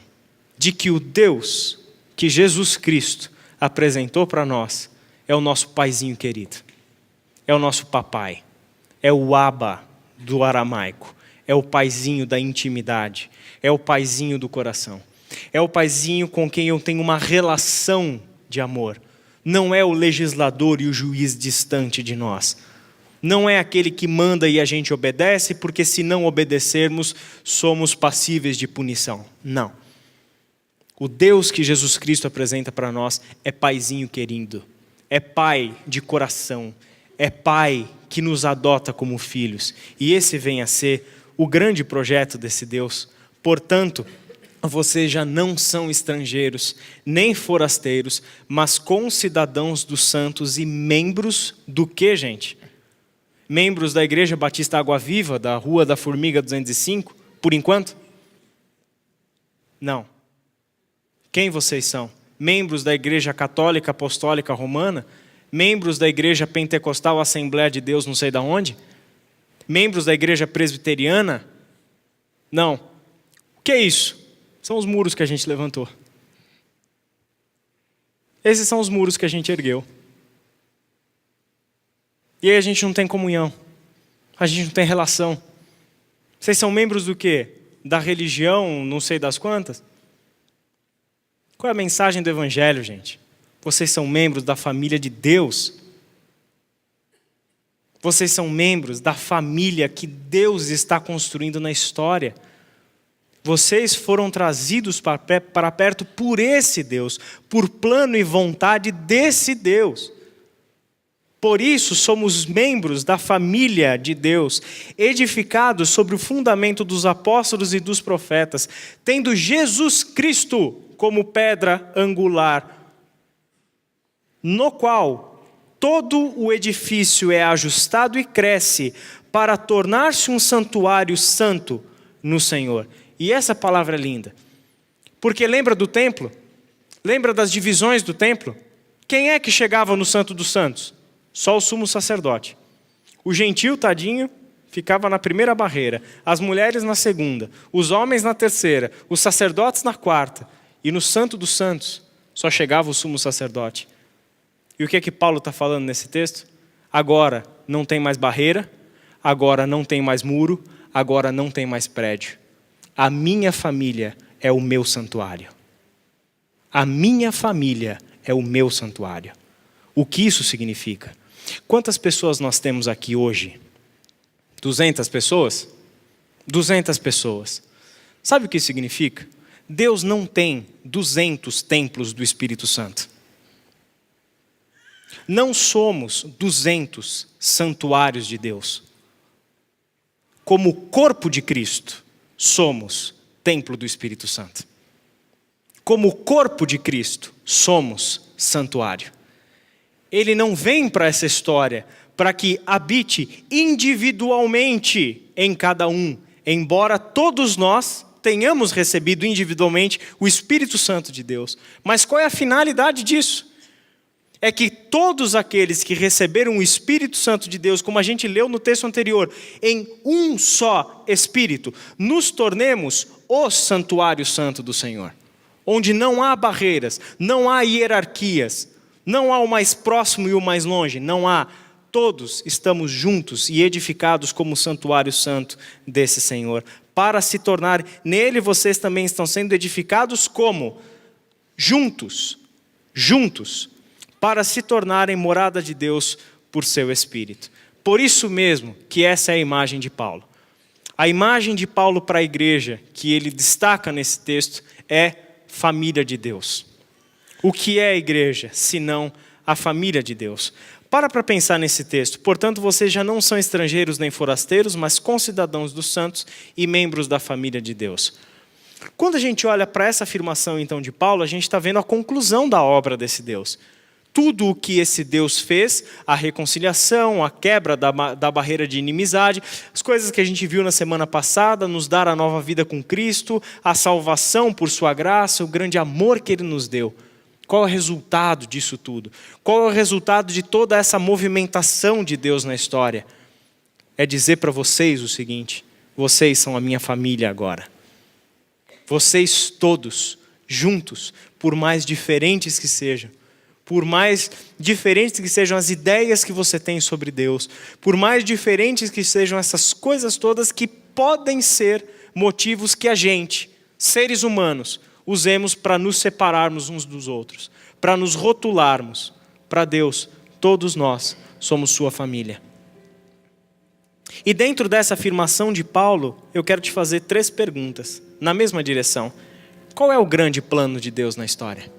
de que o Deus que Jesus Cristo apresentou para nós é o nosso paizinho querido, é o nosso papai, é o Abba do aramaico, é o paizinho da intimidade, é o paizinho do coração, é o paizinho com quem eu tenho uma relação de amor. Não é o legislador e o juiz distante de nós. Não é aquele que manda e a gente obedece, porque se não obedecermos, somos passíveis de punição. Não. O Deus que Jesus Cristo apresenta para nós é paizinho querido, é pai de coração, é pai que nos adota como filhos. E esse vem a ser o grande projeto desse Deus. Portanto, vocês já não são estrangeiros, nem forasteiros, mas concidadãos dos santos e membros do que, gente? Membros da Igreja Batista Água Viva, da Rua da Formiga 205, por enquanto? Não. Quem vocês são? Membros da Igreja Católica Apostólica Romana? Membros da Igreja Pentecostal Assembleia de Deus não sei de onde? Membros da Igreja Presbiteriana? Não. O que é isso? são os muros que a gente levantou. Esses são os muros que a gente ergueu. E aí a gente não tem comunhão. A gente não tem relação. Vocês são membros do quê? Da religião, não sei das quantas? Qual é a mensagem do Evangelho, gente? Vocês são membros da família de Deus. Vocês são membros da família que Deus está construindo na história. Vocês foram trazidos para perto por esse Deus, por plano e vontade desse Deus. Por isso somos membros da família de Deus, edificados sobre o fundamento dos apóstolos e dos profetas, tendo Jesus Cristo como pedra angular, no qual todo o edifício é ajustado e cresce para tornar-se um santuário santo no Senhor. E essa palavra é linda, porque lembra do templo? Lembra das divisões do templo? Quem é que chegava no Santo dos Santos? Só o sumo sacerdote. O gentil, tadinho, ficava na primeira barreira, as mulheres na segunda, os homens na terceira, os sacerdotes na quarta, e no Santo dos Santos só chegava o sumo sacerdote. E o que é que Paulo está falando nesse texto? Agora não tem mais barreira, agora não tem mais muro, agora não tem mais prédio. A minha família é o meu santuário. A minha família é o meu santuário. O que isso significa? Quantas pessoas nós temos aqui hoje? 200 pessoas? 200 pessoas. Sabe o que isso significa? Deus não tem 200 templos do Espírito Santo. Não somos 200 santuários de Deus. Como corpo de Cristo, somos templo do Espírito Santo. Como corpo de Cristo, somos santuário. Ele não vem para essa história para que habite individualmente em cada um, embora todos nós tenhamos recebido individualmente o Espírito Santo de Deus. Mas qual é a finalidade disso? É que todos aqueles que receberam o Espírito Santo de Deus, como a gente leu no texto anterior, em um só Espírito, nos tornemos o santuário santo do Senhor, onde não há barreiras, não há hierarquias, não há o mais próximo e o mais longe, não há. Todos estamos juntos e edificados como santuário santo desse Senhor. Para se tornar, nele vocês também estão sendo edificados como? Juntos, para se tornarem morada de Deus por seu Espírito. Por isso mesmo que essa é a imagem de Paulo. A imagem de Paulo para a igreja, que ele destaca nesse texto, é família de Deus. O que é a igreja, senão a família de Deus? Para pensar nesse texto. Portanto, vocês já não são estrangeiros nem forasteiros, mas concidadãos dos santos e membros da família de Deus. Quando a gente olha para essa afirmação então de Paulo, a gente está vendo a conclusão da obra desse Deus. Tudo o que esse Deus fez, a reconciliação, a quebra da barreira de inimizade, as coisas que a gente viu na semana passada, nos dar a nova vida com Cristo, a salvação por sua graça, o grande amor que Ele nos deu. Qual é o resultado disso tudo? Qual é o resultado de toda essa movimentação de Deus na história? É dizer para vocês o seguinte: vocês são a minha família agora. Vocês todos, juntos, por mais diferentes que sejam, por mais diferentes que sejam as ideias que você tem sobre Deus, por mais diferentes que sejam essas coisas todas que podem ser motivos que a gente, seres humanos, usemos para nos separarmos uns dos outros, para nos rotularmos. Para Deus, todos nós somos sua família. E dentro dessa afirmação de Paulo, eu quero te fazer 3 perguntas, na mesma direção. Qual é o grande plano de Deus na história?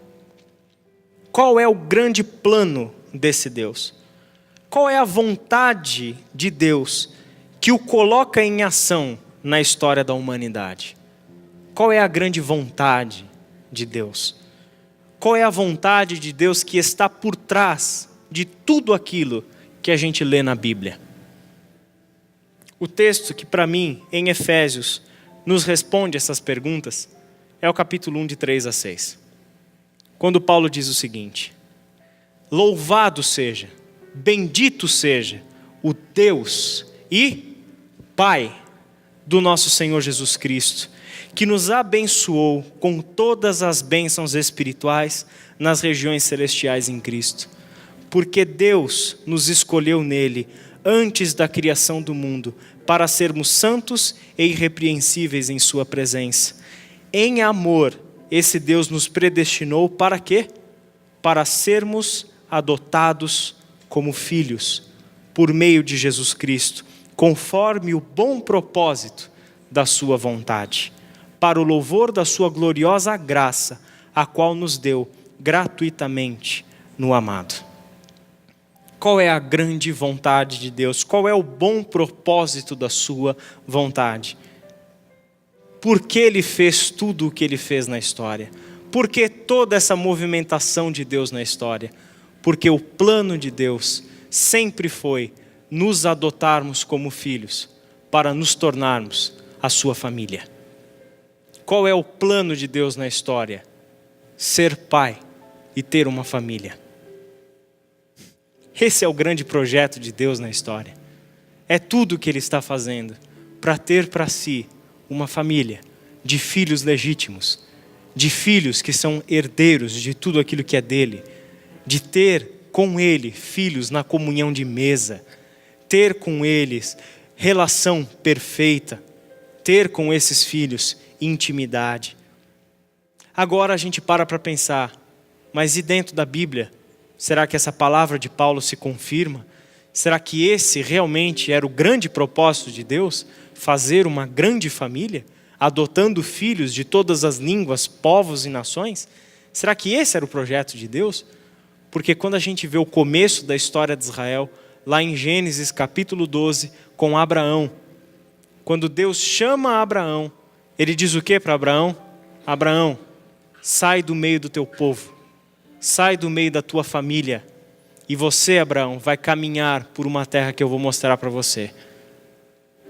Qual é o grande plano desse Deus? Qual é a vontade de Deus que o coloca em ação na história da humanidade? Qual é a grande vontade de Deus? Qual é a vontade de Deus que está por trás de tudo aquilo que a gente lê na Bíblia? O texto que para mim, em Efésios, nos responde essas perguntas é o capítulo 1, de 3 a 6. Quando Paulo diz o seguinte: louvado seja, bendito seja o Deus e Pai do nosso Senhor Jesus Cristo, que nos abençoou com todas as bênçãos espirituais nas regiões celestiais em Cristo. Porque Deus nos escolheu nele antes da criação do mundo, para sermos santos e irrepreensíveis em sua presença. Em amor, esse Deus nos predestinou para quê? Para sermos adotados como filhos, por meio de Jesus Cristo, conforme o bom propósito da sua vontade, para o louvor da sua gloriosa graça, a qual nos deu gratuitamente no amado. Qual é a grande vontade de Deus? Qual é o bom propósito da sua vontade? Por que Ele fez tudo o que Ele fez na história? Por que toda essa movimentação de Deus na história? Porque o plano de Deus sempre foi nos adotarmos como filhos, para nos tornarmos a sua família. Qual é o plano de Deus na história? Ser pai e ter uma família. Esse é o grande projeto de Deus na história. É tudo o que Ele está fazendo para ter para si uma família de filhos legítimos, de filhos que são herdeiros de tudo aquilo que é dele, de ter com Ele filhos na comunhão de mesa, ter com eles relação perfeita, ter com esses filhos intimidade. Agora a gente para pensar, mas e dentro da Bíblia? Será que essa palavra de Paulo se confirma? Será que esse realmente era o grande propósito de Deus? Fazer uma grande família, adotando filhos de todas as línguas, povos e nações? Será que esse era o projeto de Deus? Porque quando a gente vê o começo da história de Israel, lá em Gênesis capítulo 12, com Abraão, quando Deus chama Abraão, Ele diz o que para Abraão? Abraão, sai do meio do teu povo, sai do meio da tua família, e você, Abraão, vai caminhar por uma terra que eu vou mostrar para você.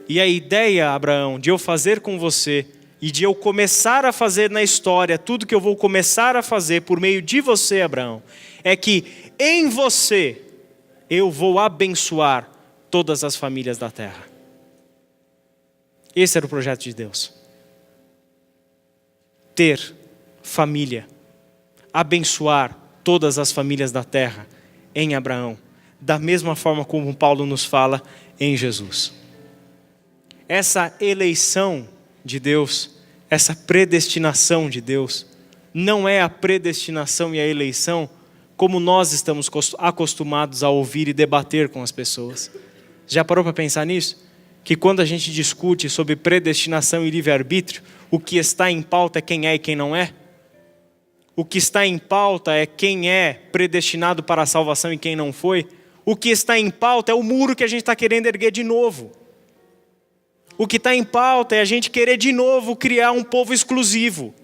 E a ideia, Abraão, de eu fazer com você, e de eu começar a fazer na história, tudo que eu vou começar a fazer por meio de você, Abraão, é que em você eu vou abençoar todas as famílias da terra. Esse era o projeto de Deus. Ter família, abençoar todas as famílias da terra em Abraão, da mesma forma como Paulo nos fala em Jesus. Essa eleição de Deus, essa predestinação de Deus, não é a predestinação e a eleição como nós estamos acostumados a ouvir e debater com as pessoas. Já parou para pensar nisso? Que quando a gente discute sobre predestinação e livre-arbítrio, o que está em pauta é quem é e quem não é? O que está em pauta é quem é predestinado para a salvação e quem não foi? O que está em pauta é o muro que a gente está querendo erguer de novo. O que está em pauta é a gente querer de novo criar um povo exclusivo.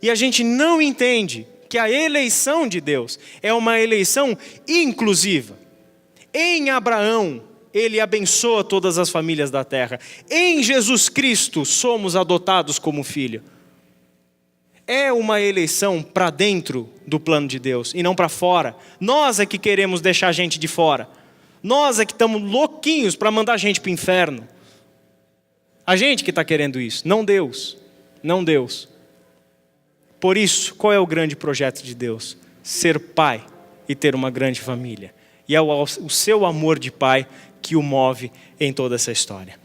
E a gente não entende que a eleição de Deus é uma eleição inclusiva. Em Abraão, Ele abençoa todas as famílias da terra. Em Jesus Cristo, somos adotados como filho. É uma eleição para dentro do plano de Deus e não para fora. Nós é que queremos deixar a gente de fora. Nós é que estamos louquinhos para mandar a gente para o inferno. A gente que está querendo isso, não Deus. Não Deus. Por isso, qual é o grande projeto de Deus? Ser pai e ter uma grande família. E é o seu amor de pai que o move em toda essa história.